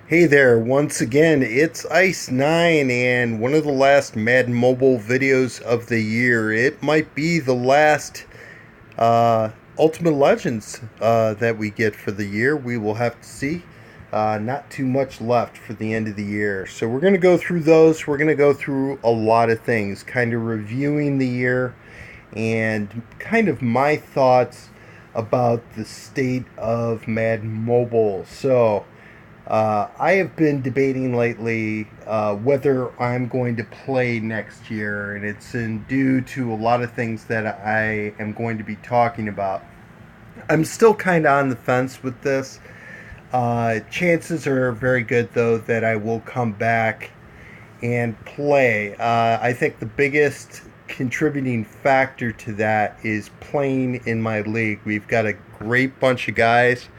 Hey there, once again, it's Ice9 and one of the last Madden Mobile videos of the year. It might be the last Ultimate Legends that we get for the year. We will have to see. Not too much left for the end of the year. So we're going to go through those. We're going to go through a lot of things, kind of reviewing the year and kind of my thoughts about the state of Madden Mobile. So, I have been debating lately whether I'm going to play next year, and it's due to a lot of things that I am going to be talking about. I'm still kind of on the fence with this. Chances are very good, though, that I will come back and play. I think the biggest contributing factor to that is playing in my league. We've got a great bunch of guys.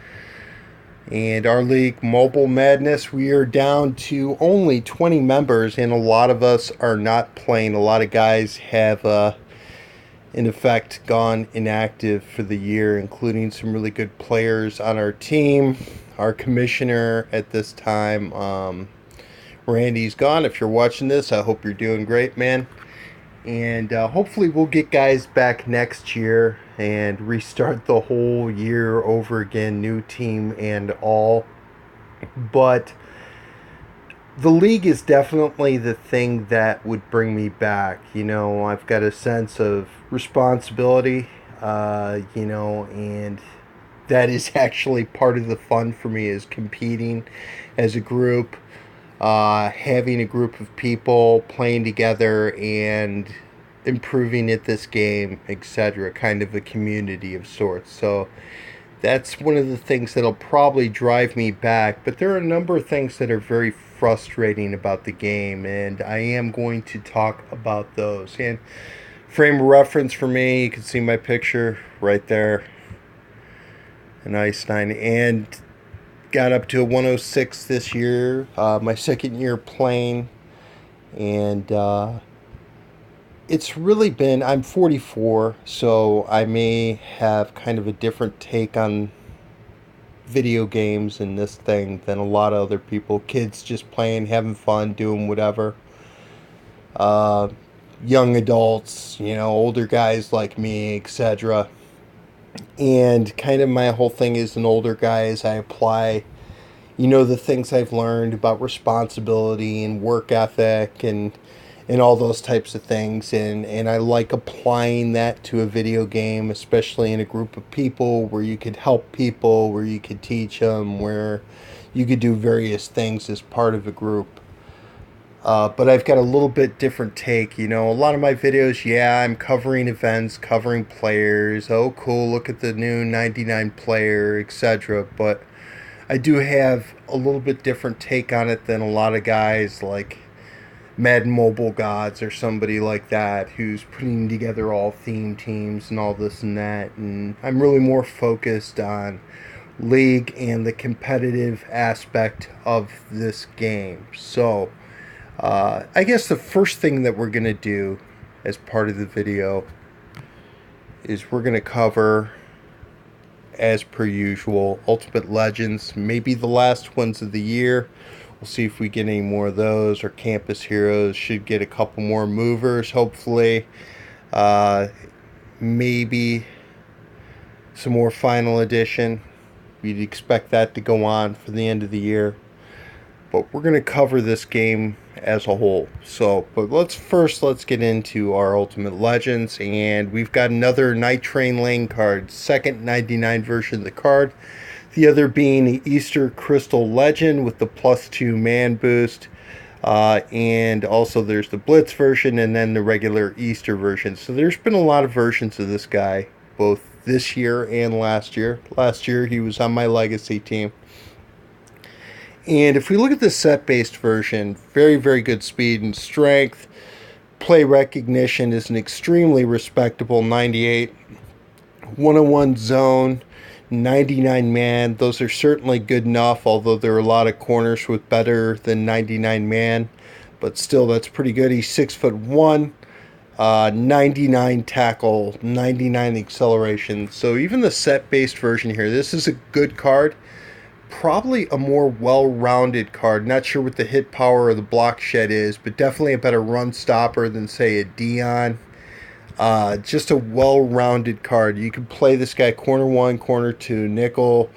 And our league, Mobile Madness, we are down to only 20 members, and a lot of us are not playing. A lot of guys have, in effect, gone inactive for the year, including some really good players on our team. Our commissioner at this time, Randy's gone. If you're watching this, I hope you're doing great, man. And hopefully we'll get guys back next year and restart the whole year over again, new team and all. But the league is definitely the thing that would bring me back. I've got a sense of responsibility, and that is actually part of the fun for me, is competing as a group, having a group of people playing together and improving at this game, etc. Kind of a community of sorts. So that's one of the things that'll probably drive me back. But there are a number of things that are very frustrating about the game, and I am going to talk about those. And frame of reference for me, you can see my picture right there, an Einstein, and got up to a 106 this year, my second year playing, and it's really been, I'm 44, so I may have kind of a different take on video games and this thing than a lot of other people. Kids just playing, having fun, doing whatever. Uh, Young adults, older guys like me, etc. And kind of my whole thing as an older guy is I apply the things I've learned about responsibility and work ethic and all those types of things, and I like applying that to a video game, especially in a group of people where you could help people, where you could teach them, where you could do various things as part of a group. But I've got a little bit different take. A lot of my videos, yeah, I'm covering events, covering players. Oh, cool, look at the new 99 player, etc. But I do have a little bit different take on it than a lot of guys like Madden Mobile Gods or somebody like that who's putting together all theme teams and all this and that. And I'm really more focused on league and the competitive aspect of this game. So I guess the first thing that we're going to do as part of the video is we're going to cover, as per usual, Ultimate Legends, maybe the last ones of the year. We'll see if we get any more of those. Our Campus Heroes should get a couple more movers, hopefully. Maybe some more Final Edition. We'd expect that to go on for the end of the year. But we're going to cover this game as a whole. But let's get into our Ultimate Legends. And we've got another Night Train Lane card. Second 99 version of the card. The other being the Easter Crystal Legend with the +2 man boost. And also there's the Blitz version and then the regular Easter version. So there's been a lot of versions of this guy, both this year and last year. Last year he was on my Legacy team. And if we look at the set-based version, very, very good speed and strength. Play recognition is an extremely respectable 98. 101 zone, 99 man. Those are certainly good enough, although there are a lot of corners with better than 99 man. But still, that's pretty good. He's 6'1", 99 tackle, 99 acceleration. So even the set-based version here, this is a good card. probably a more well-rounded card. Not sure what the hit power or the block shed is, but definitely a better run stopper than, say, a Dion. Just a well-rounded card. You can play this guy corner one, corner two, nickel,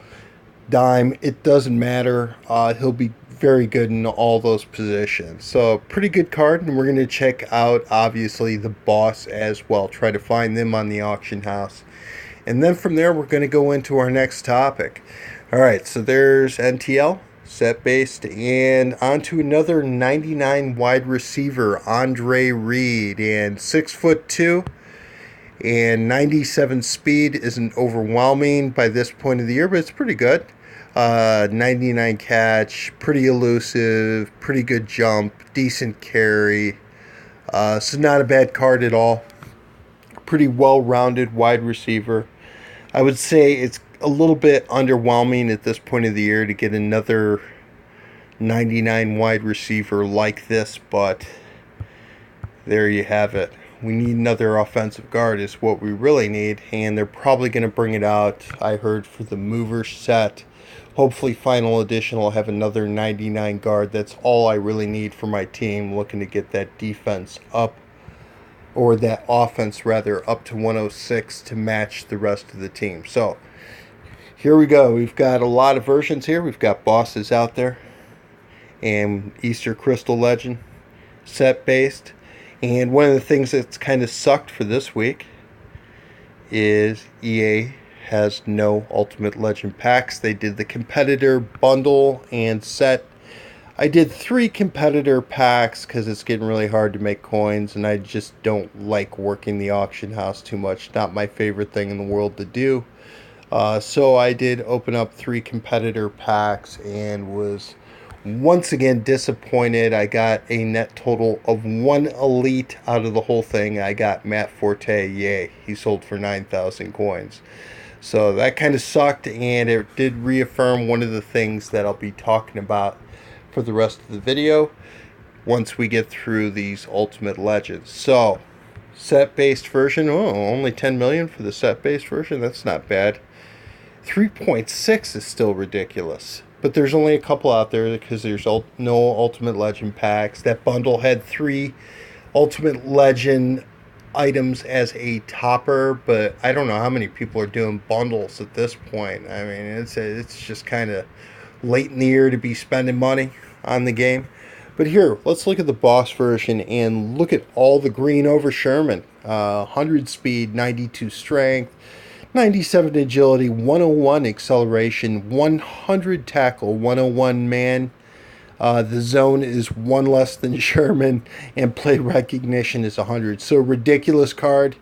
dime. It doesn't matter. He'll be very good in all those positions. So pretty good card, and we're going to check out, obviously, the boss as well. Try to find them on the auction house. And then from there, we're going to go into our next topic. All right, so there's NTL, set based, and on to another 99 wide receiver, Andre Reed, and 6'2", and 97 speed isn't overwhelming by this point of the year, but it's pretty good. 99 catch, pretty elusive, pretty good jump, decent carry. So not a bad card at all. Pretty well-rounded wide receiver. I would say it's a little bit underwhelming at this point of the year to get another 99 wide receiver like this, but there you have it. We need another offensive guard is what we really need, and they're probably going to bring it out, I heard, for the mover set. Hopefully final edition will have another 99 guard. That's all I really need for my team, looking to get that defense up, or that offense rather, up to 106 to match the rest of the team. So here we go. We've got a lot of versions here. We've got bosses out there and Easter Crystal Legend set based. And one of the things that's kind of sucked for this week is EA has no Ultimate Legend packs. They did the competitor bundle and set. I did 3 competitor packs because it's getting really hard to make coins, and I just don't like working the auction house too much. Not my favorite thing in the world to do. So I did open up 3 competitor packs and was once again disappointed. I got a net total of 1 elite out of the whole thing. I got Matt Forte. Yay, he sold for 9,000 coins. So that kind of sucked, and it did reaffirm one of the things that I'll be talking about for the rest of the video once we get through these Ultimate Legends. So set based version, only 10 million for the set based version. That's not bad. 3.6 is still ridiculous, but there's only a couple out there because there's no Ultimate Legend packs. That bundle had 3 Ultimate Legend items as a topper, but I don't know how many people are doing bundles at this point. I mean, it's just kind of late in the year to be spending money on the game. But here, let's look at the boss version and look at all the green over Sherman. 100 speed, 92 strength, 97 agility, 101 acceleration, 100 tackle, 101 man. The zone is 1 less than Sherman, and play recognition is 100. So ridiculous card.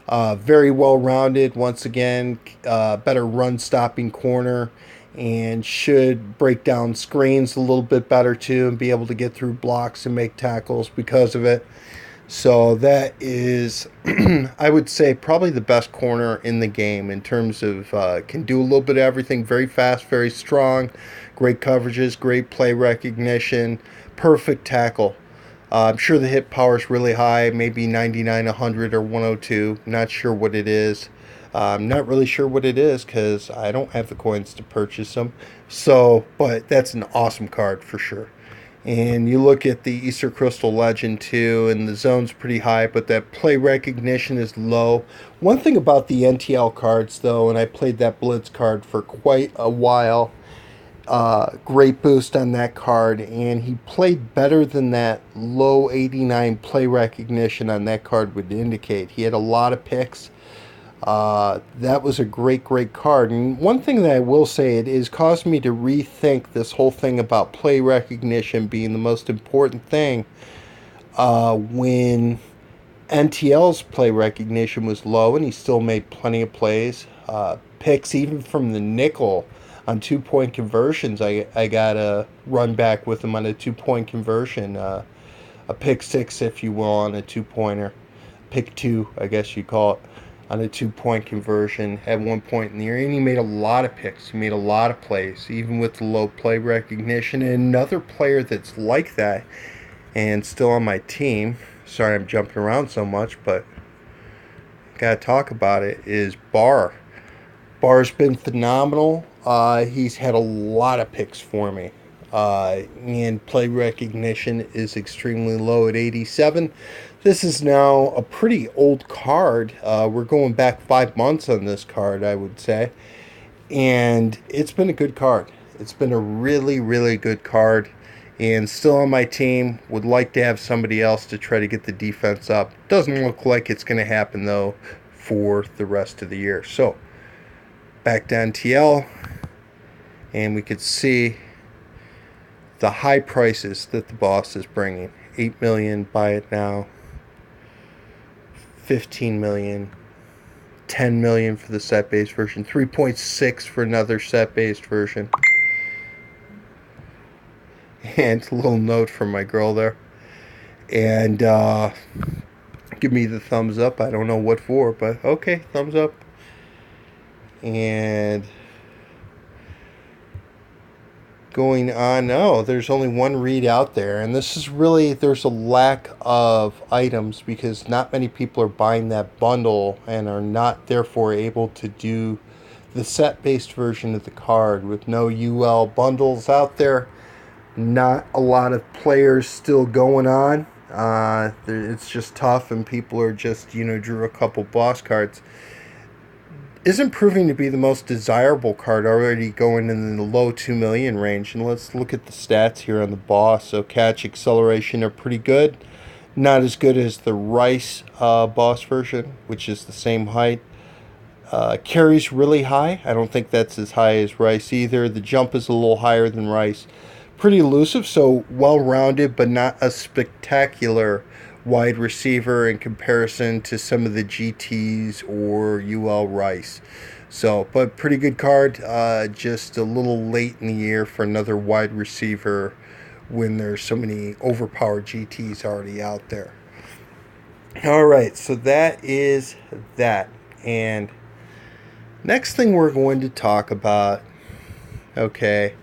Very well rounded. Once again, better run stopping corner, and should break down screens a little bit better too, and be able to get through blocks and make tackles because of it. So that is, I would say, probably the best corner in the game in terms of can do a little bit of everything. Very fast, very strong, great coverages, great play recognition, perfect tackle. I'm sure the hit power is really high, maybe 99, 100, or 102. Not sure what it is. I'm not really sure what it is because I don't have the coins to purchase them. So, but that's an awesome card for sure. And you look at the Easter Crystal Legend too, and the zone's pretty high, but that play recognition is low. One thing about the NTL cards, though, and I played that Blitz card for quite a while, great boost on that card, and he played better than that low 89 play recognition on that card would indicate. He had a lot of picks. That was a great card. And one thing that I will say, it has caused me to rethink this whole thing about play recognition being the most important thing. When NTL's play recognition was low, and he still made plenty of plays. Picks even from the nickel on 2-point conversions. I got a run back with him on a 2-point conversion. A pick 6, if you will, on a 2-pointer. Pick 2, I guess you call it, on a 2-point conversion at one point in the year. And he made a lot of picks. He made a lot of plays, even with the low play recognition. And another player that's like that and still on my team, sorry I'm jumping around so much, but gotta talk about it, is Barr. Barr's been phenomenal. He's had a lot of picks for me. And play recognition is extremely low at 87. This is now a pretty old card. We're going back 5 months on this card, I would say. And it's been a good card. It's been a really, really good card. And still on my team. Would like to have somebody else to try to get the defense up. Doesn't look like it's going to happen, though, for the rest of the year. So, back to NTL. And we could see the high prices that the boss is bringing. 8 million, buy it now. 15 million. 10 million for the set-based version. 3.6 for another set-based version. And a little note from my girl there. And give me the thumbs up. I don't know what for, but okay, thumbs up. And going on, oh, there's only one read out there, and this is really, there's a lack of items because not many people are buying that bundle and are not therefore able to do the set-based version of the card with no UL bundles out there. Not a lot of players still going on. It's just tough, and people are just, drew a couple boss cards. Isn't proving to be the most desirable card, already going in the low 2 million range. And let's look at the stats here on the boss. So catch, acceleration are pretty good. Not as good as the Rice boss version, which is the same height. Carry's really high. I don't think that's as high as Rice either. The jump is a little higher than Rice. Pretty elusive, so well-rounded, but not a spectacular wide receiver in comparison to some of the GTs or UL Rice. So, but pretty good card. Just a little late in the year for another wide receiver when there's so many overpowered GTs already out there. All right, so that is that. And next thing we're going to talk about, okay,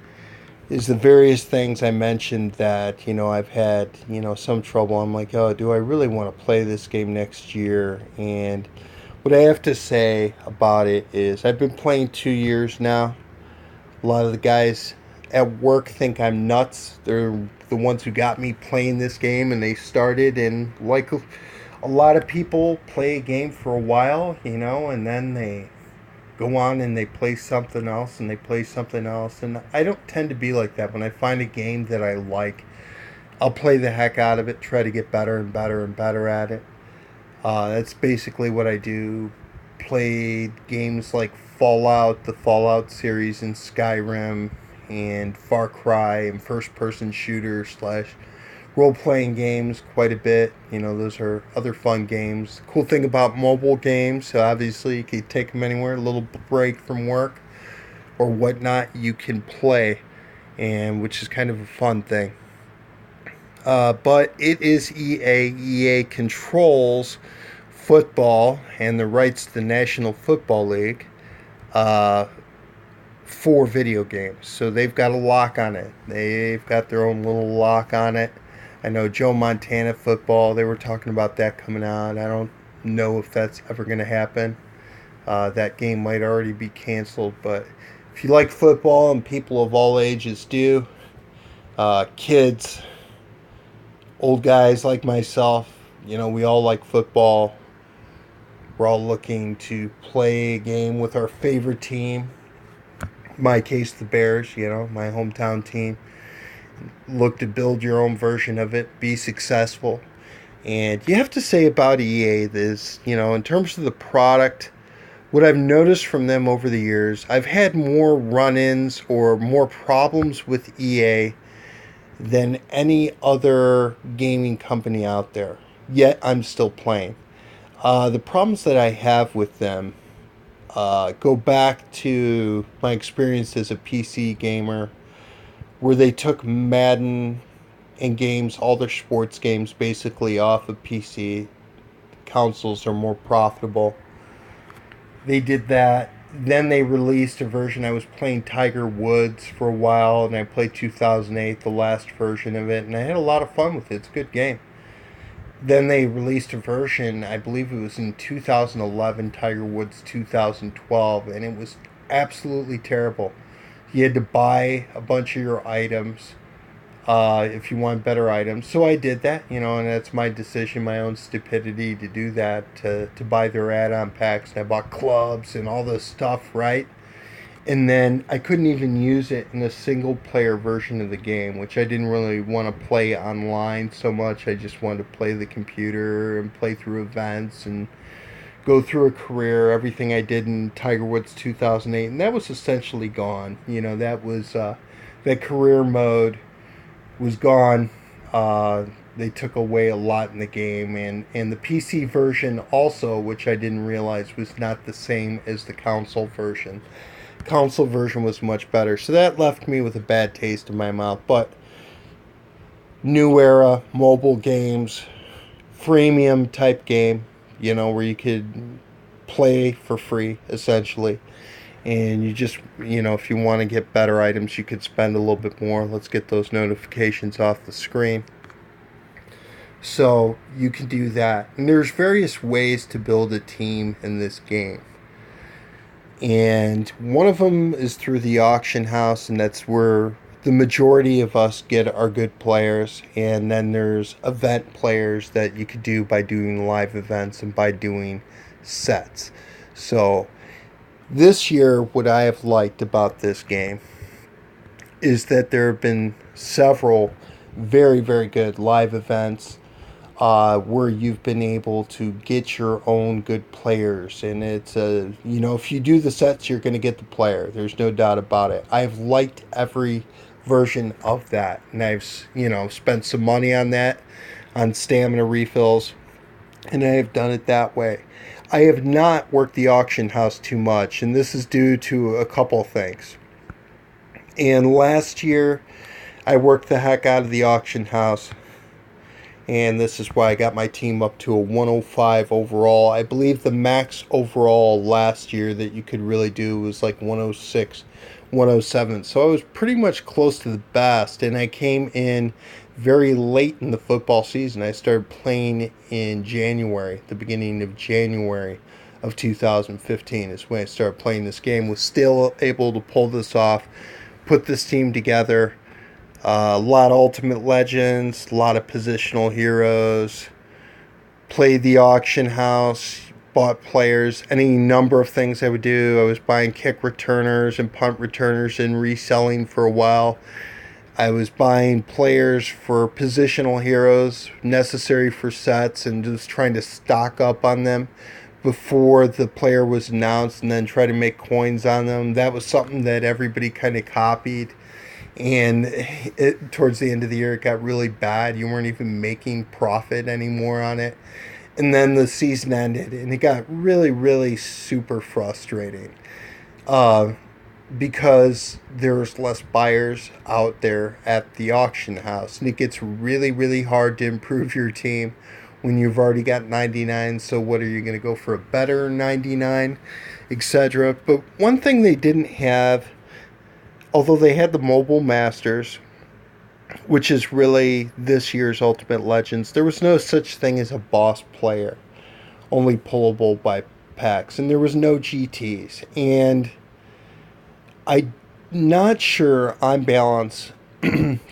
is the various things I mentioned that, I've had, some trouble. I'm like, oh, do I really want to play this game next year? And what I have to say about it is I've been playing 2 years now. A lot of the guys at work think I'm nuts. They're the ones who got me playing this game, and they started, and like a lot of people play a game for a while, and then they go on and they play something else and they play something else. And I don't tend to be like that. When I find a game that I like, I'll play the heck out of it, try to get better and better and better at it. That's basically what I do. Played games like Fallout, the Fallout series, and Skyrim, and Far Cry, and first-person shooter slash role-playing games quite a bit. Those are other fun games. Cool thing about mobile games, so obviously you can take them anywhere. A little break from work or whatnot, you can play, and which is kind of a fun thing. But it is EA. EA controls football and the rights to the National Football League for video games. So they've got a lock on it. They've got their own little lock on it. I know Joe Montana football, they were talking about that coming out. I don't know if that's ever going to happen. That game might already be canceled, but if you like football, and people of all ages do, kids, old guys like myself, we all like football. We're all looking to play a game with our favorite team. In my case, the Bears, my hometown team. Look to build your own version of it, be successful. And you have to say about EA is, in terms of the product, what I've noticed from them over the years, I've had more run-ins or more problems with EA than any other gaming company out there. Yet I'm still playing. The problems that I have with them go back to my experience as a PC gamer, where they took Madden and games, all their sports games, basically off of PC. Consoles are more profitable. They did that. Then they released a version. I was playing Tiger Woods for a while, and I played 2008, the last version of it, and I had a lot of fun with it. It's a good game. Then they released a version, I believe it was in 2011, Tiger Woods 2012, and it was absolutely terrible. You had to buy a bunch of your items if you want better items. So I did that, and that's my decision, my own stupidity to do that, to buy their add-on packs. And I bought clubs and all this stuff, right? And then I couldn't even use it in a single player version of the game, which I didn't really want to play online so much. I just wanted to play the computer and play through events and go through a career, everything I did in Tiger Woods 2008, and that was essentially gone. That was that career mode was gone. They took away a lot in the game, and the PC version also, which I didn't realize was not the same as the console version. Console version was much better, so that left me with a bad taste in my mouth. But new era mobile games, freemium type game, where you could play for free essentially. And you just, if you want to get better items, you could spend a little bit more. Let's get those notifications off the screen. So you can do that. And there's various ways to build a team in this game. And one of them is through the auction house, and that's where the majority of us get our good players. And then there's event players that you could do by doing live events and by doing sets. So this year, what I have liked about this game is that there have been several very, very good live events where you've been able to get your own good players. And it's, if you do the sets, you're going to get the player. There's no doubt about it. I've liked every version of that. And I've, spent some money on that, on stamina refills. And I have done it that way. I have not worked the auction house too much, and this is due to a couple things. And last year, I worked the heck out of the auction house, and this is why I got my team up to a 105 overall. I believe the max overall last year that you could really do was like 106, 107. So I was pretty much close to the best, and I came in very late in the football season. I started playing in January, the beginning of January of 2015 is when I started playing this game. Was still able to pull this off, put this team together. A lot of Ultimate Legends, a lot of positional heroes. Played the auction house, bought players, any number of things I would do. I was buying kick returners and punt returners and reselling for a while. I was buying players for positional heroes necessary for sets and just trying to stock up on them before the player was announced and then try to make coins on them. That was something that everybody kind of copied. And towards the end of the year, it got really bad. You weren't even making profit anymore on it. And then the season ended, and it got really, really super frustrating. Because there's less buyers out there at the auction house. And it gets really, really hard to improve your team when you've already got 99. So what are you going to go for, a better 99, etc.? But one thing they didn't have, although they had the Mobile Masters, which is really this year's Ultimate Legends, there was no such thing as a boss player, only pullable by packs. And there was no GTs. And I'm not sure on balance,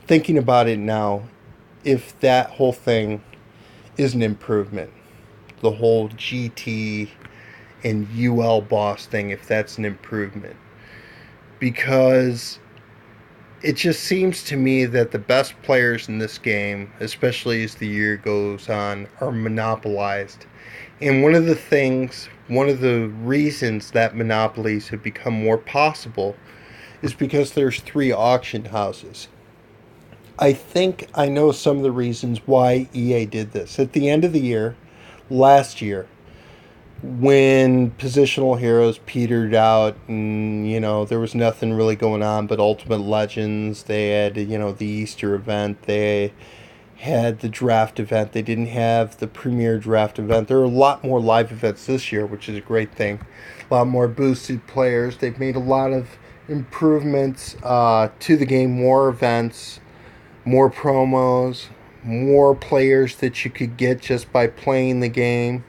thinking about it now, if that whole thing is an improvement. The whole GT and UL boss thing, if that's an improvement. Because it just seems to me that the best players in this game, especially as the year goes on, are monopolized. And one of the reasons that monopolies have become more possible is because there's 3 auction houses. I think I know some of the reasons why EA did this. At the end of the year, last year, when positional heroes petered out and, there was nothing really going on but Ultimate Legends, they had, the Easter event, they had the draft event. They didn't have the premier draft event. There are a lot more live events this year, which is a great thing. A lot more boosted players. They've made a lot of improvements to the game. More events, more promos, more players that you could get just by playing the game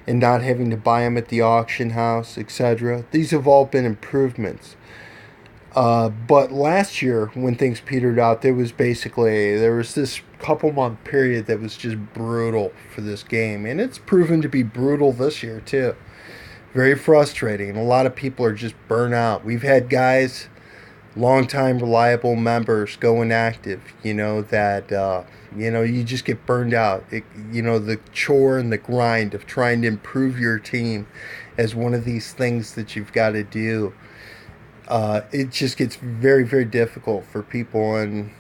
and not having to buy them at the auction house, etc. These have all been improvements. But last year, when things petered out, there was this couple month period that was just brutal for this game, and it's proven to be brutal this year too. Very frustrating. A lot of people are just burnt out. We've had guys, longtime reliable members, go inactive. You just get burned out. The chore and the grind of trying to improve your team as one of these things that you've got to do. It just gets very, very difficult for people, and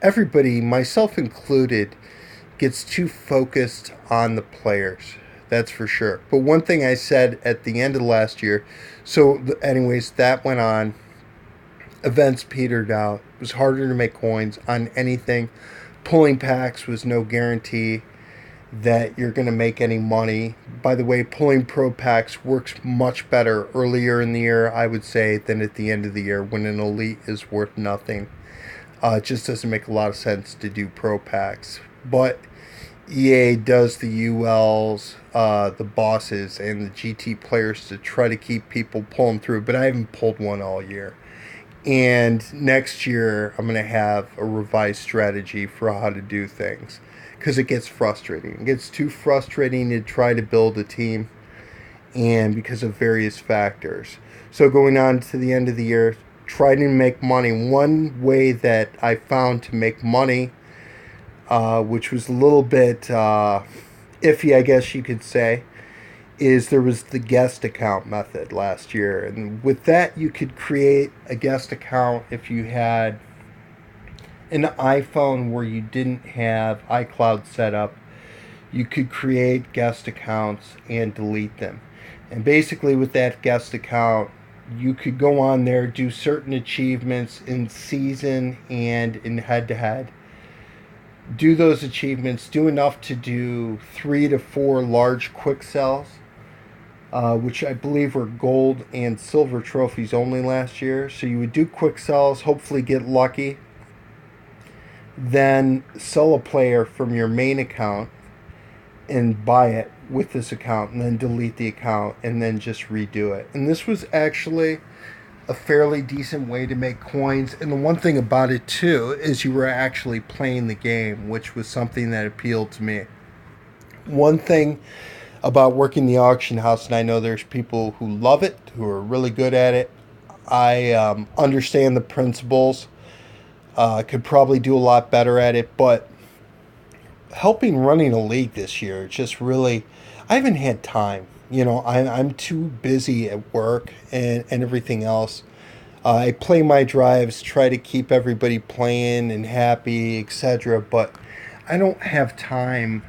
everybody, myself included, gets too focused on the players. That's for sure. But one thing I said at the end of last year, anyways, that went on. Events petered out. It was harder to make coins on anything. Pulling packs was no guarantee that you're going to make any money. By the way, pulling pro packs works much better earlier in the year, I would say, than at the end of the year when an elite is worth nothing. It just doesn't make a lot of sense to do pro packs. But EA does the ULs, the bosses, and the GT players to try to keep people pulling through. But I haven't pulled one all year. And next year, I'm going to have a revised strategy for how to do things. Because it gets frustrating. It gets too frustrating to try to build a team, and because of various factors. So going on to the end of the year, trying to make money. One way that I found to make money, which was a little bit iffy, I guess you could say, is there was the guest account method last year. And with that, you could create a guest account if you had an iPhone where you didn't have iCloud set up. You could create guest accounts and delete them. And basically with that guest account, you could go on there, do certain achievements in season and in head-to-head. Do those achievements, do enough to do 3 to 4 large quick sells, which I believe were gold and silver trophies only last year. So you would do quick sells, hopefully get lucky, then sell a player from your main account and buy it with this account, and then delete the account and then just redo it. And this was actually a fairly decent way to make coins. And the one thing about it too is you were actually playing the game, which was something that appealed to me. One thing about working the auction house, and I know there's people who love it, who are really good at it. I understand the principles. Could probably do a lot better at it, but helping running a league this year, just really, I haven't had time. I'm too busy at work and everything else. I play my drives, try to keep everybody playing and happy, etc. But I don't have time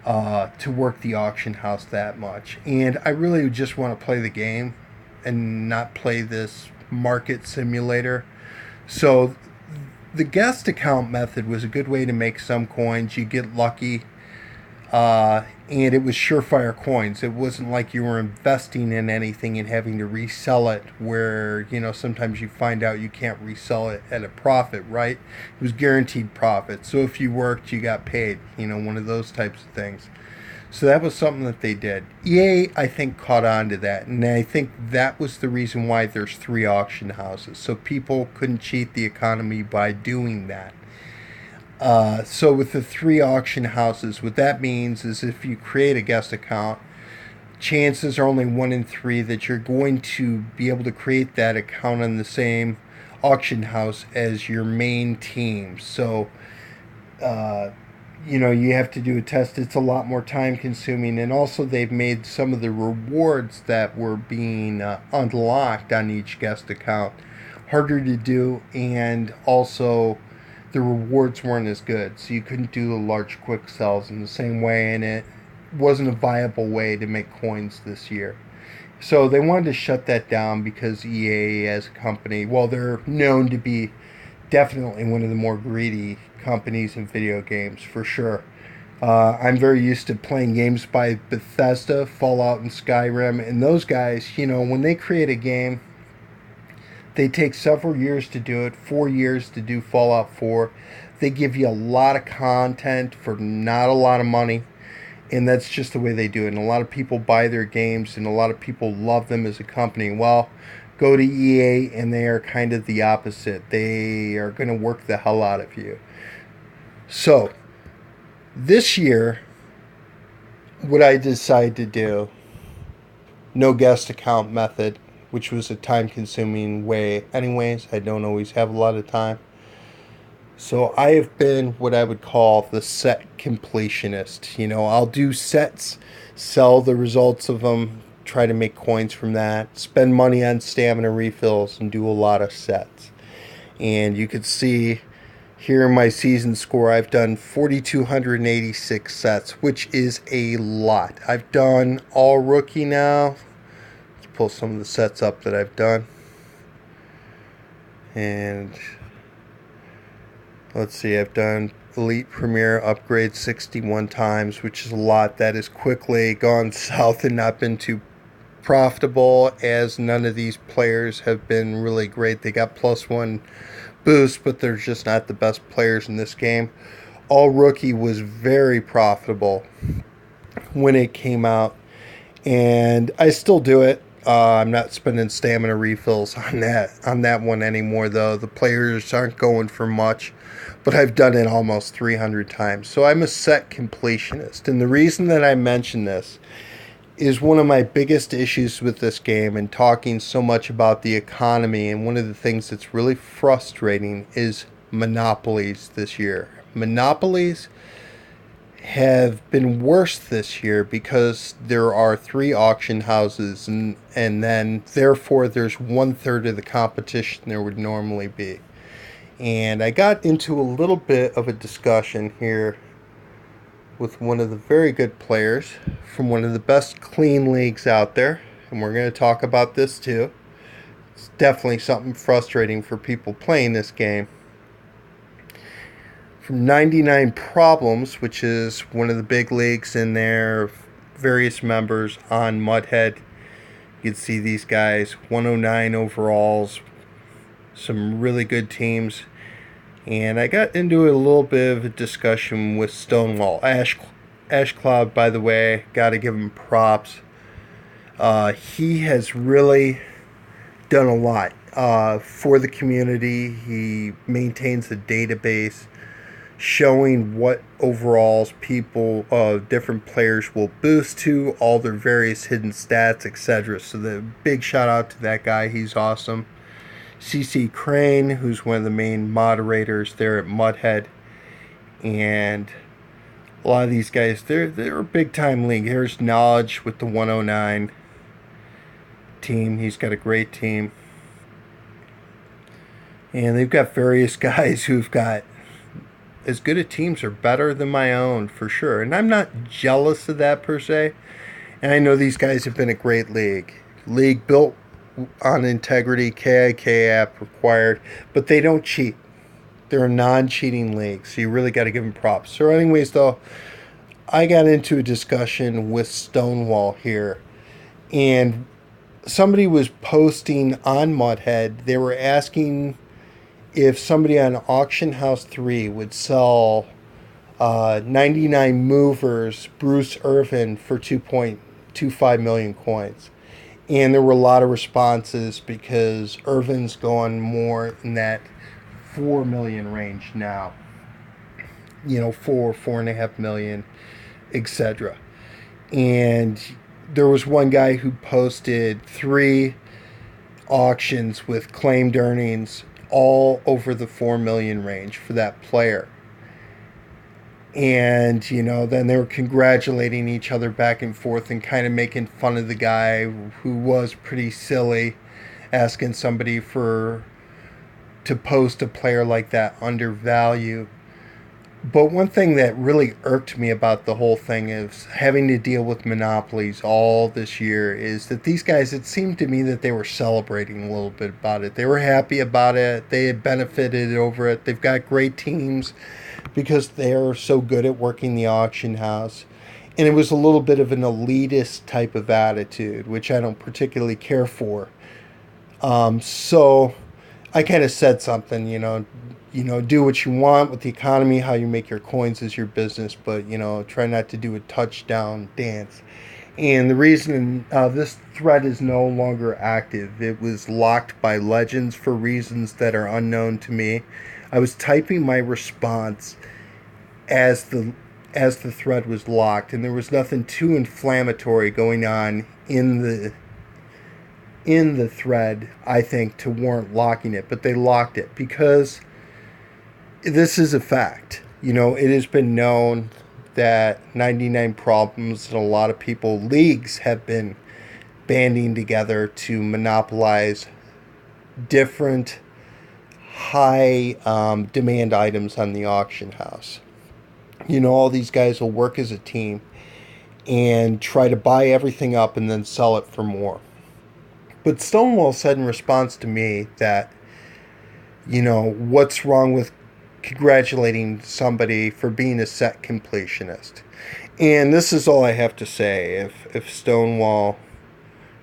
to work the auction house that much. And I really just want to play the game and not play this market simulator. So the guest account method was a good way to make some coins. You get lucky, and it was surefire coins. It wasn't like you were investing in anything and having to resell it, where sometimes you find out you can't resell it at a profit, right? It was guaranteed profit. So if you worked, you got paid. One of those types of things. So that was something that they did. EA, I think, caught on to that. And I think that was the reason why there's 3 auction houses. So people couldn't cheat the economy by doing that. So with the 3 auction houses, what that means is if you create a guest account, chances are only 1 in 3 that you're going to be able to create that account on the same auction house as your main team. So, you have to do a test. It's a lot more time consuming. And also they've made some of the rewards that were being unlocked on each guest account harder to do. And also the rewards weren't as good. So you couldn't do the large quick sells in the same way. And it wasn't a viable way to make coins this year. So they wanted to shut that down because EA as a company, well, they're known to be definitely one of the more greedy companies in video games, for sure. I'm very used to playing games by Bethesda, Fallout, and Skyrim, and those guys, when they create a game, they take several years to do it, 4 years to do Fallout 4. They give you a lot of content for not a lot of money, and that's just the way they do it. And a lot of people buy their games, and a lot of people love them as a company. Well, Go to EA, and they are kind of the opposite. They are going to work the hell out of you. So, this year, what I decided to do, no guest account method, which was a time consuming way, anyways. I don't always have a lot of time. So I have been what I would call the set completionist. I'll do sets, sell the results of them, try to make coins from that, spend money on stamina refills, and do a lot of sets. And you can see here in my season score, I've done 4,286 sets, which is a lot. I've done all rookie now. Let's pull some of the sets up that I've done. And let's see, I've done Elite Premier Upgrade 61 times, which is a lot. That has quickly gone south and not been too profitable, as none of these players have been really great. They got +1 boost, but they're just not the best players in this game. All Rookie was very profitable when it came out, and I still do it. I'm not spending stamina refills on that one anymore, though. The players aren't going for much, but I've done it almost 300 times. So I'm a set completionist, and the reason that I mention this is one of my biggest issues with this game, and talking so much about the economy, and one of the things that's really frustrating is monopolies this year. Monopolies have been worse this year because there are 3 auction houses, and then therefore there's 1/3 of the competition there would normally be. And I got into a little bit of a discussion here with one of the very good players from one of the best clean leagues out there, and we're going to talk about this too. It's definitely something frustrating for people playing this game. From 99 Problems, which is one of the big leagues in there, various members on Mudhead. You can see these guys, 109 overalls, some really good teams. And I got into a little bit of a discussion with Stonewall. Ash Cloud, by the way, got to give him props. He has really done a lot for the community. He maintains a database showing what overalls people, different players will boost to, all their various hidden stats, etc. So the big shout out to that guy. He's awesome. CC Crane, who's one of the main moderators there at Mudhead, and a lot of these guys, they're a big time league. Here's Knowledge with the 109 team. He's got a great team, and they've got various guys who've got as good a teams or better than my own, for sure. And I'm not jealous of that per se. And I know these guys have been a great league built on integrity, KIK app required, but they don't cheat. They're a non-cheating league, so you really got to give them props. So anyways, though, I got into a discussion with Stonewall here, and somebody was posting on Mudhead. They were asking if somebody on Auction House 3 would sell 99 movers Bruce Irvin for 2.25 million coins. And there were a lot of responses because Irvin's going more in that 4 million range now. 4.5 million, etc. And there was one guy who posted 3 auctions with claimed earnings all over the 4 million range for that player. And, then they were congratulating each other back and forth and kind of making fun of the guy who was pretty silly, asking somebody to post a player like that undervalue. But one thing that really irked me about the whole thing is having to deal with monopolies all this year is that these guys, it seemed to me that they were celebrating a little bit about it. They were happy about it. They had benefited over it. They've got great teams because they're so good at working the auction house. And it was a little bit of an elitist type of attitude, which I don't particularly care for. So I kind of said something, do what you want with the economy. How you make your coins is your business, but try not to do a touchdown dance. And the reason this thread is no longer active, it was locked by Legends for reasons that are unknown to me. I was typing my response as the thread was locked, and there was nothing too inflammatory going on in the thread, I think, to warrant locking it. But they locked it because this is a fact. You know, it has been known that 99 Problems and a lot of people, leagues, have been banding together to monopolize different high demand items on the auction house. You know, all these guys will work as a team and try to buy everything up and then sell it for more. But Stonewall said in response to me that, you know, what's wrong with congratulating somebody for being a set completionist? And this is all I have to say. If Stonewall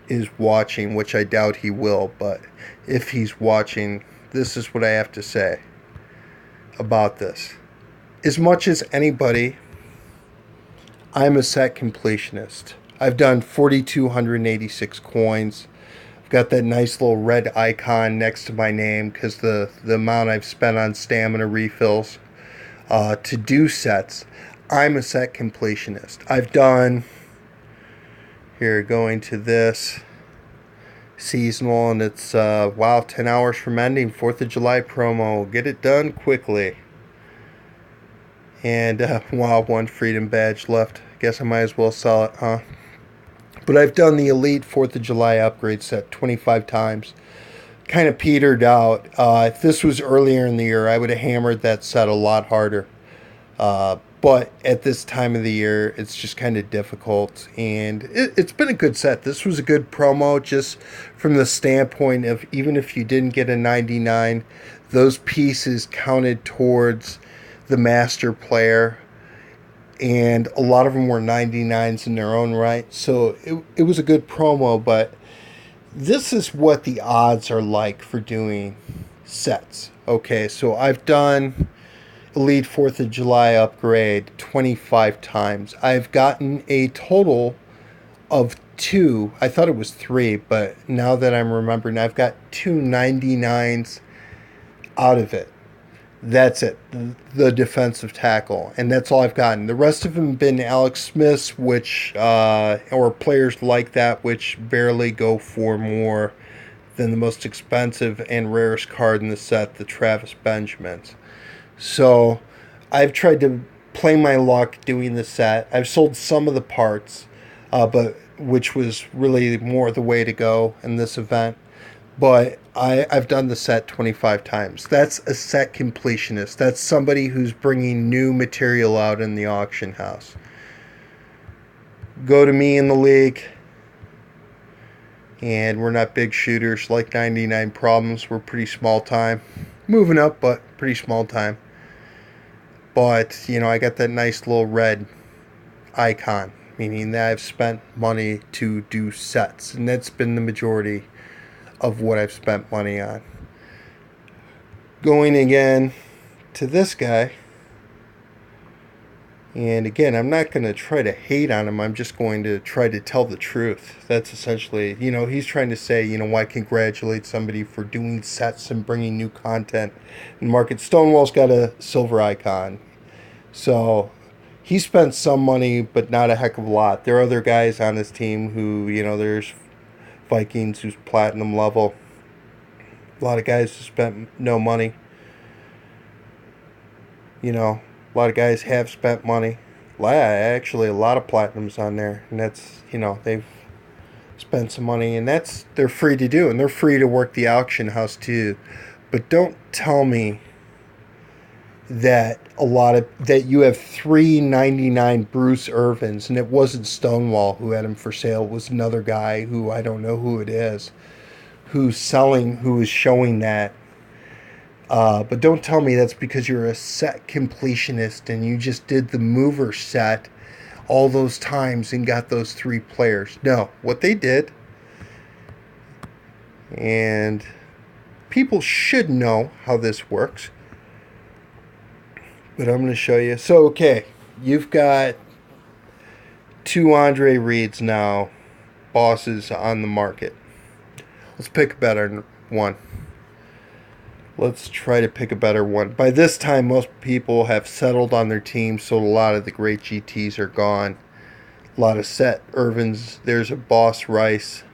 is watching, which I doubt he will, but if he's watching, this is what I have to say about this. As much as anybody, I'm a set completionist. I've done 4,286 coins. I've got that nice little red icon next to my name because the amount I've spent on stamina refills to do sets. I'm a set completionist. I've done, here, going to this seasonal, and it's, wow, 10 hours from ending, 4th of July promo. Get it done quickly. And, wow, one freedom badge left. Guess I might as well sell it, huh? But I've done the Elite 4th of July upgrade set 25 times. Kind of petered out. If this was earlier in the year, I would have hammered that set a lot harder. But at this time of the year, it's just kind of difficult. And it's been a good set. This was a good promo just from the standpoint of even if you didn't get a 99, those pieces counted towards the master player. And a lot of them were 99s in their own right. So it was a good promo, but this is what the odds are like for doing sets. Okay, so I've done Elite 4th of July upgrade 25 times. I've gotten a total of 2. I thought it was 3, but now that I'm remembering, I've got 2 99s out of it. That's it, the defensive tackle, and that's all I've gotten. The rest of them have been Alex Smiths, which or players like that, which barely go for more than the most expensive and rarest card in the set, the Travis Benjamins. So I've tried to play my luck doing the set. I've sold some of the parts, but which was really more the way to go in this event. But I've done the set 25 times. That's a set completionist. That's somebody who's bringing new material out in the auction house. Go to me in the league, and we're not big shooters like 99 Problems. We're pretty small time. Moving up, but pretty small time. But, you know, I got that nice little red icon, meaning that I've spent money to do sets, and that's been the majority of what I've spent money on. Going again to this guy, and again, I'm not going to try to hate on him. I'm just going to try to tell the truth. That's essentially, you know, he's trying to say, you know, why congratulate somebody for doing sets and bringing new content and market. Stonewall's got a silver icon, so he spent some money, but not a heck of a lot. There are other guys on his team who, you know, there's Vikings who's platinum level. A lot of guys who spent no money. You know, a lot of guys have spent money. Actually, a lot of platinums on there, and that's, you know, they've spent some money, and that's, they're free to do, and they're free to work the auction house too. But don't tell me that that you have 399 Bruce Irvins, and it wasn't Stonewall who had him for sale. It was another guy who I don't know who it is, who is showing that. But don't tell me that's because you're a set completionist and you just did the mover set all those times and got those 3 players. No, what they did, and people should know how this works, but I'm going to show you. So, okay, you've got 2 Andre Reeds now, bosses on the market. Let's pick a better one. Let's try to pick a better one. By this time, most people have settled on their team, so a lot of the great GTs are gone. A lot of set Irvins. There's a Boss Rice.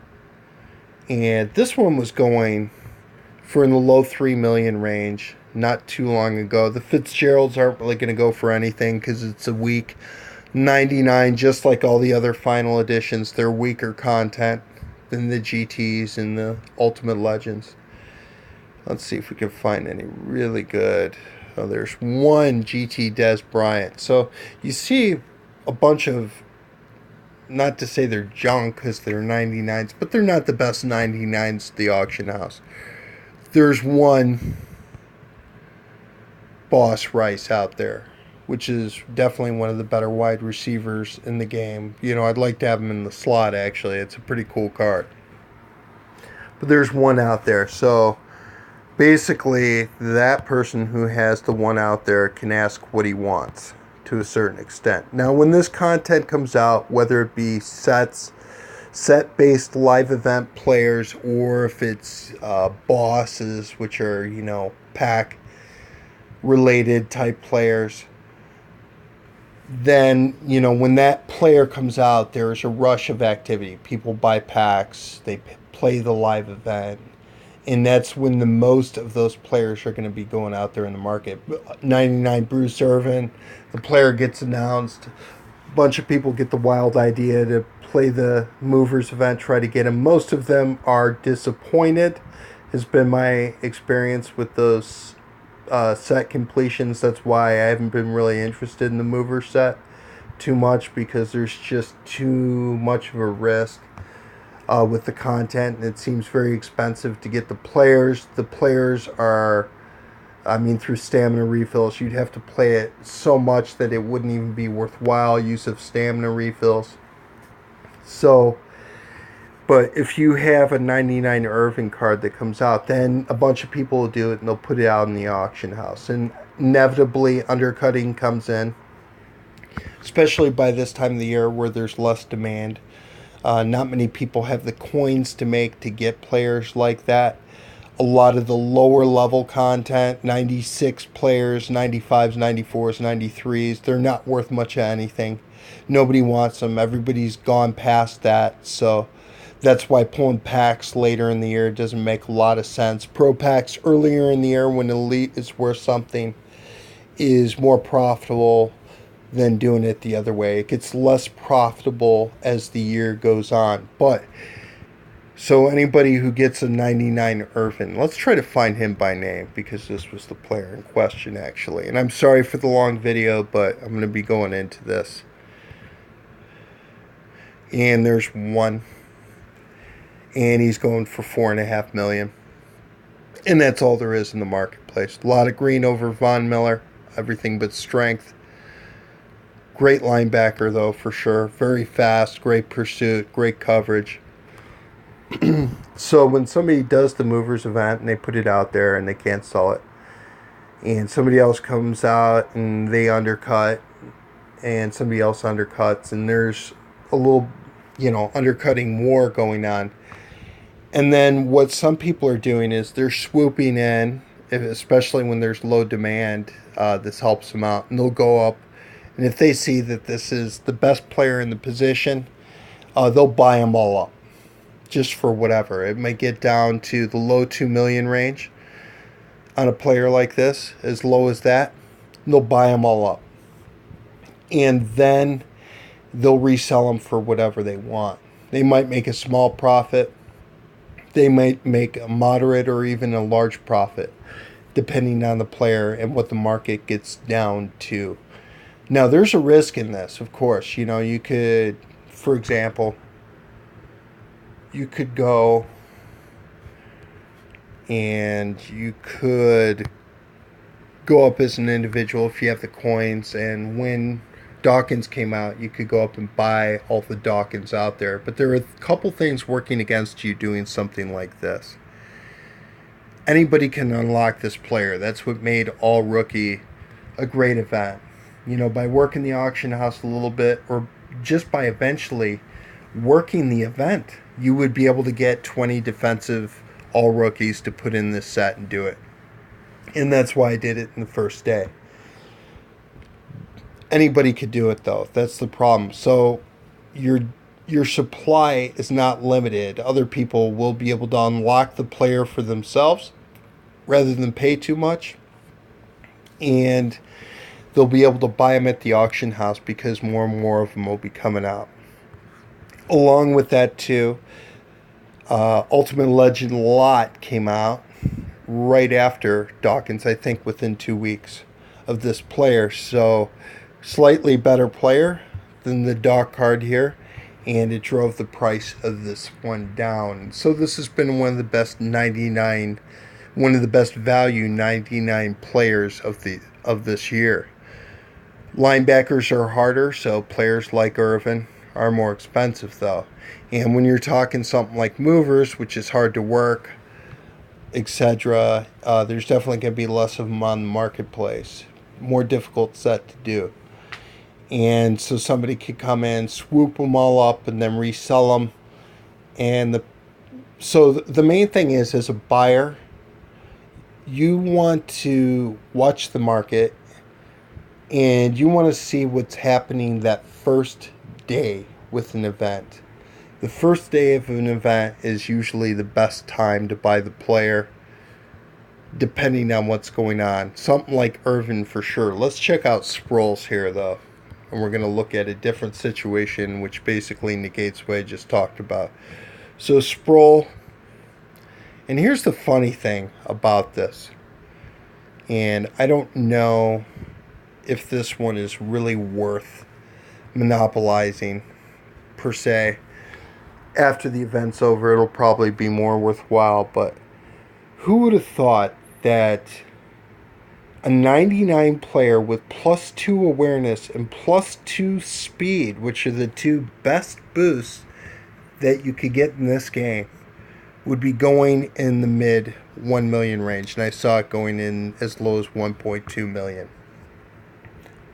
And this one was going for in the low 3 million range not too long ago. The Fitzgeralds aren't really going to go for anything because it's a weak 99, just like all the other final editions. They're weaker content than the GTs and the Ultimate Legends. Let's see if we can find any really good. Oh, there's one GT Des Bryant. So you see a bunch of, not to say they're junk because they're 99s, but they're not the best 99s at the auction house. There's one Boss Rice out there, which is definitely one of the better wide receivers in the game. You know, I'd like to have him in the slot, actually. It's a pretty cool card. But there's one out there. So basically, that person who has the one out there can ask what he wants to a certain extent. Now, when this content comes out, whether it be set-based live event players, or if it's bosses, which are, you know, pack-related type players, then, you know, when that player comes out, there's a rush of activity. People buy packs, they play the live event, and that's when the most of those players are going to be going out there in the market. 99 Bruce Irvin, the player gets announced. A bunch of people get the wild idea to play the Movers event, try to get him. Most of them are disappointed, has been my experience with those set completions. That's why I haven't been really interested in the Mover set too much, because there's just too much of a risk with the content, and it seems very expensive to get the players. The players are, I mean, through stamina refills, you'd have to play it so much that it wouldn't even be worthwhile use of stamina refills. So, but if you have a 99 Irvin card that comes out, then a bunch of people will do it and they'll put it out in the auction house. And inevitably, undercutting comes in, especially by this time of the year where there's less demand. Not many people have the coins to make to get players like that. A lot of the lower level content, 96 players, 95s, 94s, 93s, they're not worth much of anything. Nobody wants them. Everybody's gone past that. So that's why pulling packs later in the year doesn't make a lot of sense. Pro packs earlier in the year when Elite is worth something is more profitable than doing it the other way. It gets less profitable as the year goes on. But so anybody who gets a 99 Irvin, let's try to find him by name, because this was the player in question actually. And I'm sorry for the long video, but I'm going to be going into this. And there's one, and he's going for $4.5 million, and that's all there is in the marketplace. A lot of green over Von Miller, everything but strength. Great linebacker, though, for sure. Very fast, great pursuit, great coverage. So when somebody does the Movers event and they put it out there and they can't sell it, and somebody else comes out and they undercut, and somebody else undercuts, and there's a little, you know, undercutting war going on. And then what some people are doing is they're swooping in, especially when there's low demand. This helps them out, and they'll go up. And if they see that this is the best player in the position, they'll buy them all up, just for whatever. It may get down to the low 2 million range on a player like this, as low as that. They'll buy them all up, and then they'll resell them for whatever they want. They might make a small profit. They might make a moderate or even a large profit, depending on the player and what the market gets down to. Now, there's a risk in this, of course. You know, you could, for example, you could go and you could go up as an individual if you have the coins, and when Dawkins came out, you could go up and buy all the Dawkins out there. But there are a couple things working against you doing something like this. Anybody can unlock this player. That's what made All Rookie a great event. You know, by working the auction house a little bit, or just by eventually working the event, you would be able to get 20 defensive all rookies to put in this set and do it. And that's why I did it in the first day. Anybody could do it though. That's the problem. So your supply is not limited. Other people will be able to unlock the player for themselves rather than pay too much. And they'll be able to buy them at the auction house because more and more of them will be coming out. Along with that too, Ultimate Legend Lot came out right after Dawkins, I think within 2 weeks of this player. So slightly better player than the Doc card here, and it drove the price of this one down. So this has been one of the best value 99 players of this year. Linebackers are harder, so players like Irvin are more expensive though. And when you're talking something like movers, which is hard to work, etc., there's definitely going to be less of them on the marketplace. More difficult set to do. And so somebody could come in, swoop them all up, and then resell them. And the main thing is, as a buyer, you want to watch the market, and you want to see what's happening that first day with an event. The first day of an event is usually the best time to buy the player, depending on what's going on. Something like Irvin for sure. Let's check out Sproles here, though. And we're going to look at a different situation, which basically negates what I just talked about. So Sproul, and here's the funny thing about this. And I don't know if this one is really worth monopolizing, per se. After the event's over, it'll probably be more worthwhile. But who would have thought that a 99 player with +2 awareness and +2 speed, which are the two best boosts that you could get in this game, would be going in the mid 1 million range? And I saw it going in as low as 1.2 million.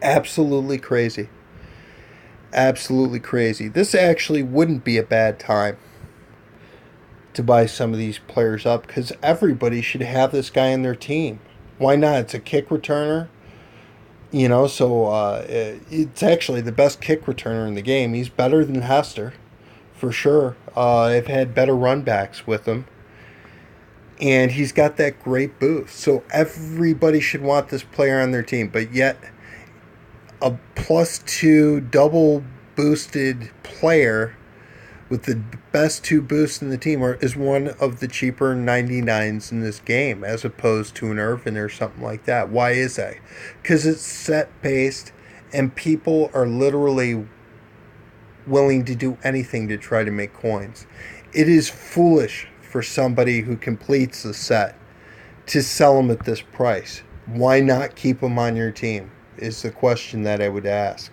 Absolutely crazy. Absolutely crazy. This actually wouldn't be a bad time to buy some of these players up, because everybody should have this guy in their team. Why not? It's a kick returner, so it's actually the best kick returner in the game. He's better than Hester, for sure. I've had better run backs with him. And he's got that great boost. So everybody should want this player on their team. But yet, a +2 double boosted player with the best 2 boosts in the team is one of the cheaper 99s in this game, as opposed to an Irvin or something like that. Why is that? Because it's set-based, and people are literally willing to do anything to try to make coins. It is foolish for somebody who completes the set to sell them at this price. Why not keep them on your team, is the question that I would ask.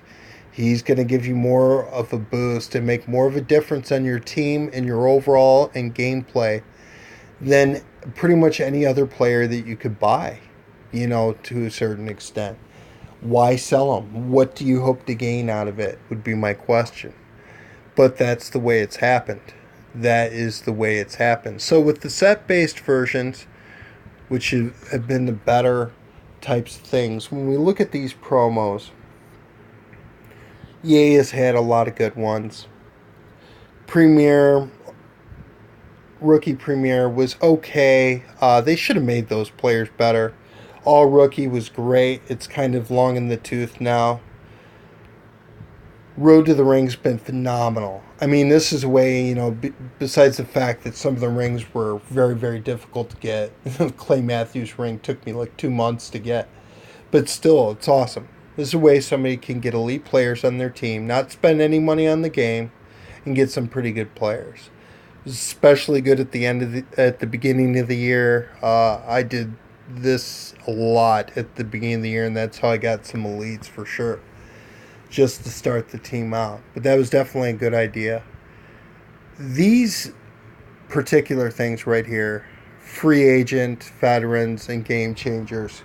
He's going to give you more of a boost and make more of a difference on your team and your overall and gameplay than pretty much any other player that you could buy, to a certain extent. Why sell him? What do you hope to gain out of it, would be my question. But that's the way it's happened. That is the way it's happened. So with the set-based versions, which have been the better types of things, when we look at these promos, EA has had a lot of good ones. Rookie Premier was okay. They should have made those players better. All Rookie was great. It's kind of long in the tooth now. Road to the Ring's been phenomenal. I mean, this is a way, besides the fact that some of the rings were very, very difficult to get. Clay Matthews' ring took me like 2 months to get. But still, it's awesome. This is a way somebody can get elite players on their team, not spend any money on the game, and get some pretty good players. It was especially good at the beginning of the year. I did this a lot at the beginning of the year, and that's how I got some elites for sure, just to start the team out. But that was definitely a good idea. These particular things right here, free agent, veterans, and game changers,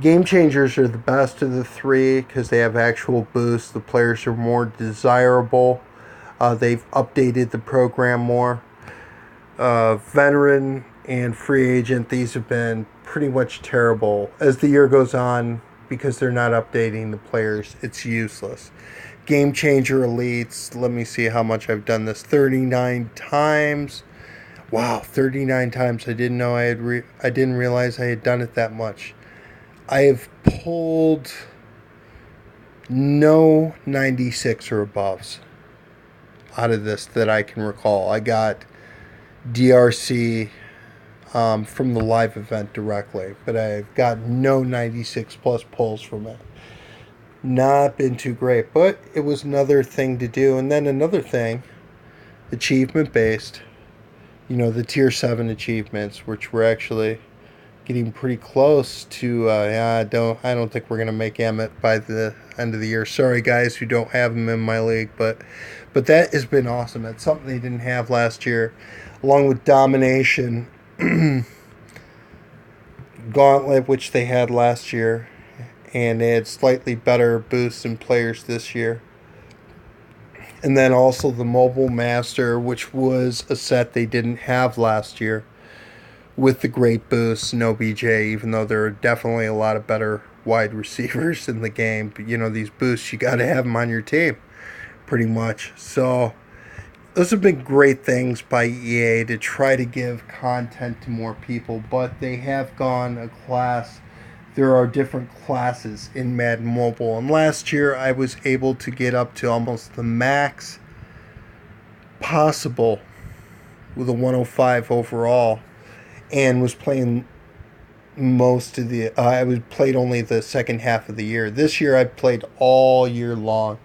Game changers are the best of the three because they have actual boosts. The players are more desirable. They've updated the program more. Veteran and free agent, these have been pretty much terrible. As the year goes on, because they're not updating the players, it's useless. Game changer elites, let me see how much I've done this. 39 times. Wow, 39 times. I didn't realize I had done it that much. I have pulled no 96 or aboves out of this that I can recall. I got DRC from the live event directly, but I've got no 96 plus pulls from it. Not been too great, but it was another thing to do. And then another thing, achievement based, the tier 7 achievements, which were actually getting pretty close to. I don't think we're gonna make Emmett by the end of the year. Sorry, guys who don't have him in my league, but that has been awesome. It's something they didn't have last year, along with domination, gauntlet, which they had last year, and they had slightly better boosts in players this year. And then also the Mobile Master, which was a set they didn't have last year, with the great boosts and OBJ, even though there are definitely a lot of better wide receivers in the game. But, these boosts, you got to have them on your team, pretty much. So those have been great things by EA to try to give content to more people, but they have gone a class. There are different classes in Madden Mobile, and last year I was able to get up to almost the max possible with a 105 overall, and was playing most of the. I was played only the second half of the year. This year I played all year long,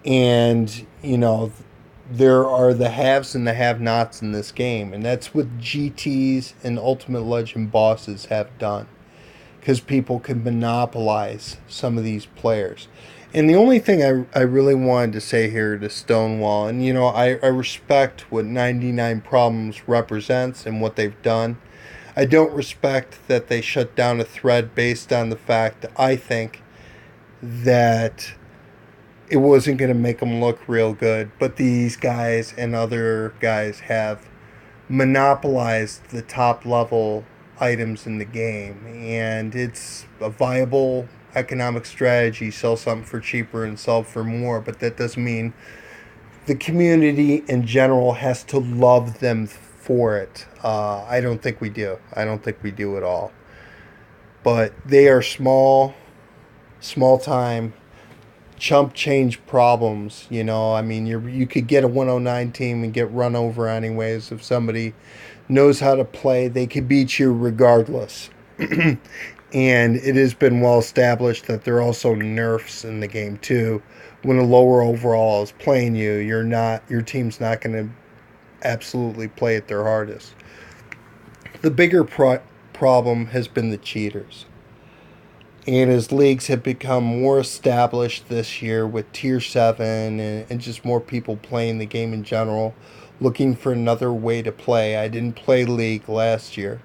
and there are the haves and the have-nots in this game, and that's what GTs and Ultimate Legend bosses have done, because people can monopolize some of these players. And the only thing I really wanted to say here to Stonewall, and I respect what 99 Problems represents and what they've done. I don't respect that they shut down a thread based on the fact that I think that it wasn't going to make them look real good. But these guys and other guys have monopolized the top level items in the game, and it's a viable economic strategy. Sell something for cheaper and sell for more, but that doesn't mean the community in general has to love them for it. I don't think we do. I don't think we do at all. But they are small time chump change problems. You could get a 109 team and get run over anyways. If somebody knows how to play, they can beat you regardless. And it has been well established that there are also nerfs in the game too. When a lower overall is playing you, your team's not going to absolutely play at their hardest. The bigger problem has been the cheaters. And as leagues have become more established this year with Tier 7 and just more people playing the game in general, looking for another way to play. I didn't play League last year.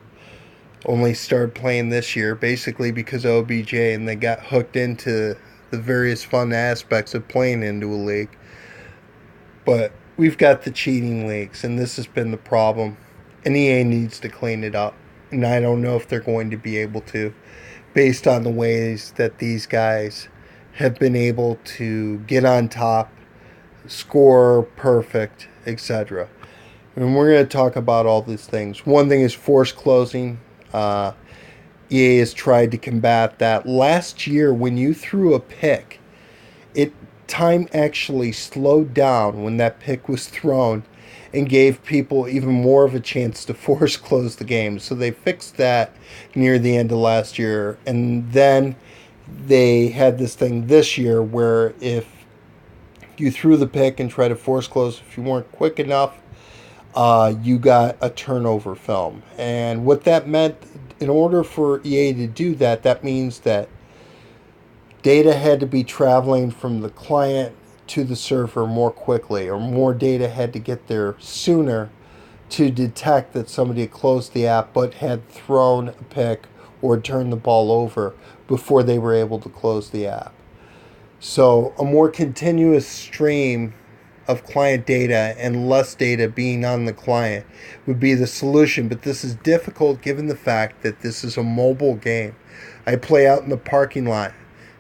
Only started playing this year, basically because of OBJ, and they got hooked into the various fun aspects of playing into a league. But we've got the cheating leagues, and this has been the problem. And EA needs to clean it up. And I don't know if they're going to be able to, based on the ways that these guys have been able to get on top, score perfect, etc. And we're going to talk about all these things. One thing is force closing. EA has tried to combat that. Last year, when you threw a pick, time actually slowed down when that pick was thrown and gave people even more of a chance to force close the game. So they fixed that near the end of last year. And then they had this thing this year where if you threw the pick and tried to force close, if you weren't quick enough, you got a turnover film. And what that meant, in order for EA to do that, that means that data had to be traveling from the client to the server more quickly, or more data had to get there sooner to detect that somebody had closed the app but had thrown a pick or turn the ball over before they were able to close the app. So a more continuous stream of client data and less data being on the client would be the solution. But this is difficult given the fact that this is a mobile game. I play out in the parking lot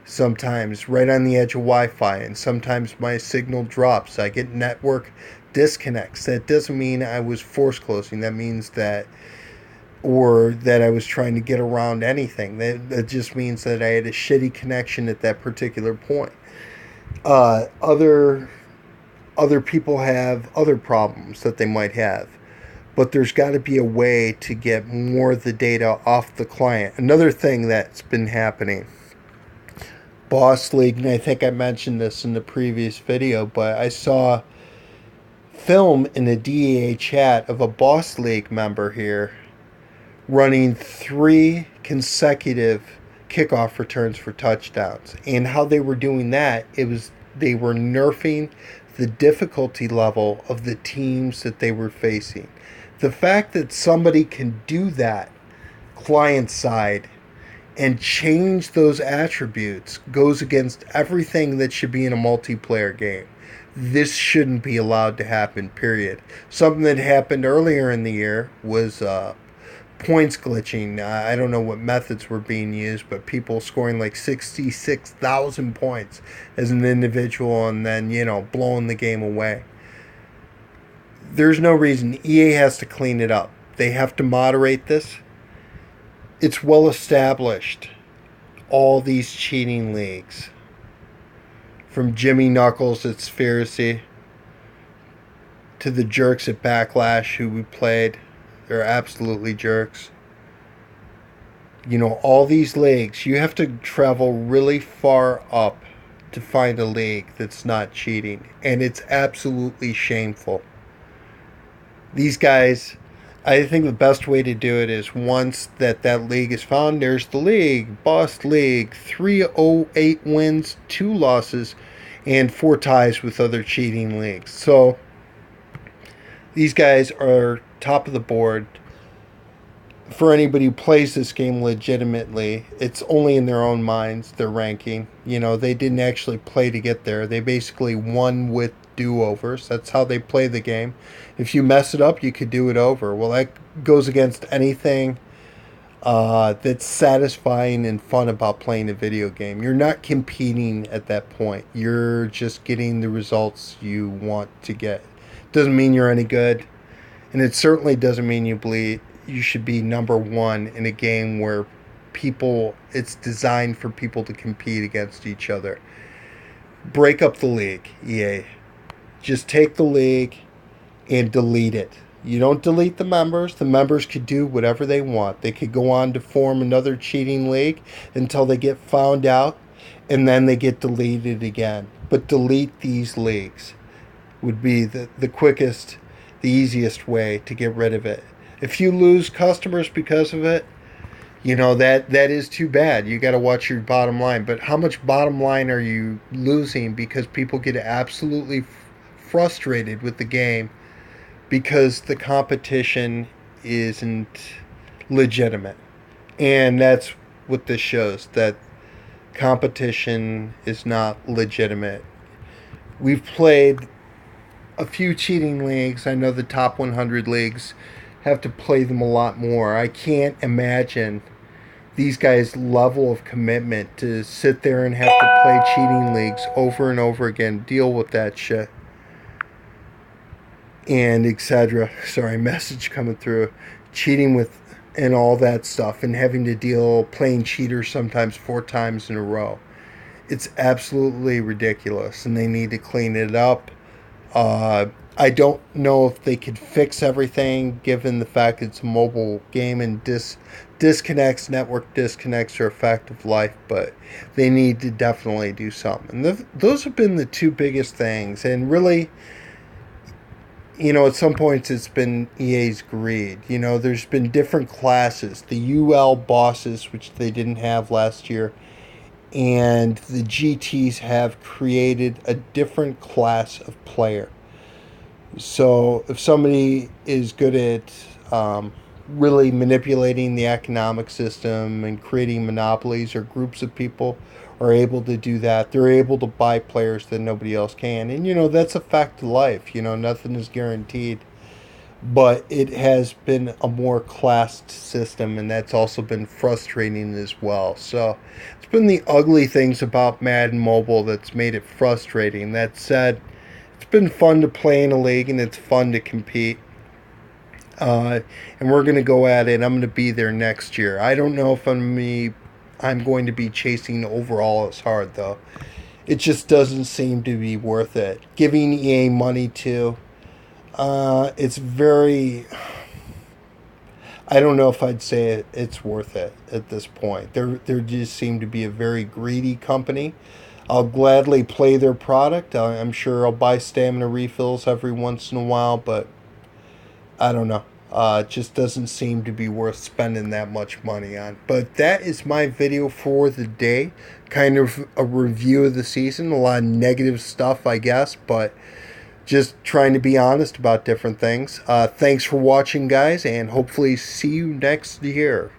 sometimes right on the edge of Wi-Fi, and sometimes my signal drops. I get network disconnects. That doesn't mean I was force closing. That means that, or that I was trying to get around anything. That just means that I had a shitty connection at that particular point. Other people have other problems that they might have, but there's got to be a way to get more of the data off the client. Another thing that's been happening, Boss League, and I think I mentioned this in the previous video, but I saw film in the DEA chat of a Boss League member here running 3 consecutive kickoff returns for touchdowns. And how they were doing that, they were nerfing the difficulty level of the teams that they were facing. The fact that somebody can do that client side and change those attributes goes against everything that should be in a multiplayer game. This shouldn't be allowed to happen, period. Something that happened earlier in the year was points glitching. I don't know what methods were being used, but people scoring like 66,000 points as an individual and then, blowing the game away. There's no reason. EA has to clean it up. They have to moderate this. It's well established. All these cheating leagues. From Jimmy Knuckles at Spherecy to the jerks at Backlash who we played. They're absolutely jerks. All these leagues, you have to travel really far up to find a league that's not cheating. And it's absolutely shameful. These guys, I think the best way to do it is once that league is found, there's the league, Boss League, 308 wins, 2 losses, and 4 ties with other cheating leagues. So these guys are top of the board. For anybody who plays this game legitimately, it's only in their own minds, their ranking. They didn't actually play to get there. They basically won with do-overs. That's how they play the game. If you mess it up, you could do it over. Well, that goes against anything that's satisfying and fun about playing a video game. You're not competing at that point. You're just getting the results you want to get. Doesn't mean you're any good. And it certainly doesn't mean you should be number 1 in a game where it's designed for people to compete against each other. Break up the league, EA. Just take the league and delete it. You don't delete the members. The members could do whatever they want. They could go on to form another cheating league until they get found out, and then they get deleted again. But delete these leagues would be the quickest, the easiest way to get rid of it. If you lose customers because of it, that is too bad. You got to watch your bottom line. But how much bottom line are you losing because people get absolutely frustrated with the game because the competition isn't legitimate? And that's what this shows, that competition is not legitimate. We've played a few cheating leagues. I know the top 100 leagues have to play them a lot more. I can't imagine these guys' level of commitment to sit there and have to play cheating leagues over and over again, deal with that shit, and etc. Sorry, message coming through. Cheating with and all that stuff, and having to playing cheaters sometimes 4 times in a row. It's absolutely ridiculous, and they need to clean it up. I don't know if they could fix everything given the fact it's a mobile game and network disconnects are a fact of life, but they need to definitely do something. And those have been the 2 biggest things. And really, at some points it's been EA's greed. There's been different classes. The UL bosses, which they didn't have last year, and the GTs have created a different class of player. So if somebody is good at really manipulating the economic system and creating monopolies, or groups of people are able to do that. They're able to buy players that nobody else can. And, that's a fact of life. Nothing is guaranteed. But it has been a more classed system, and that's also been frustrating as well. So it's been the ugly things about Madden Mobile that's made it frustrating. That said, it's been fun to play in a league, and it's fun to compete. And we're going to go at it. I'm going to be there next year. I don't know if I'm going to be chasing overall as hard, though. It just doesn't seem to be worth it. Giving EA money to, it's very. I don't know if I'd say it's worth it at this point. They just seem to be a very greedy company. I'll gladly play their product. I'm sure I'll buy stamina refills every once in a while, but I don't know. It just doesn't seem to be worth spending that much money on. But that is my video for the day. Kind of a review of the season. A lot of negative stuff, I guess, but just trying to be honest about different things. Thanks for watching, guys, and hopefully see you next year.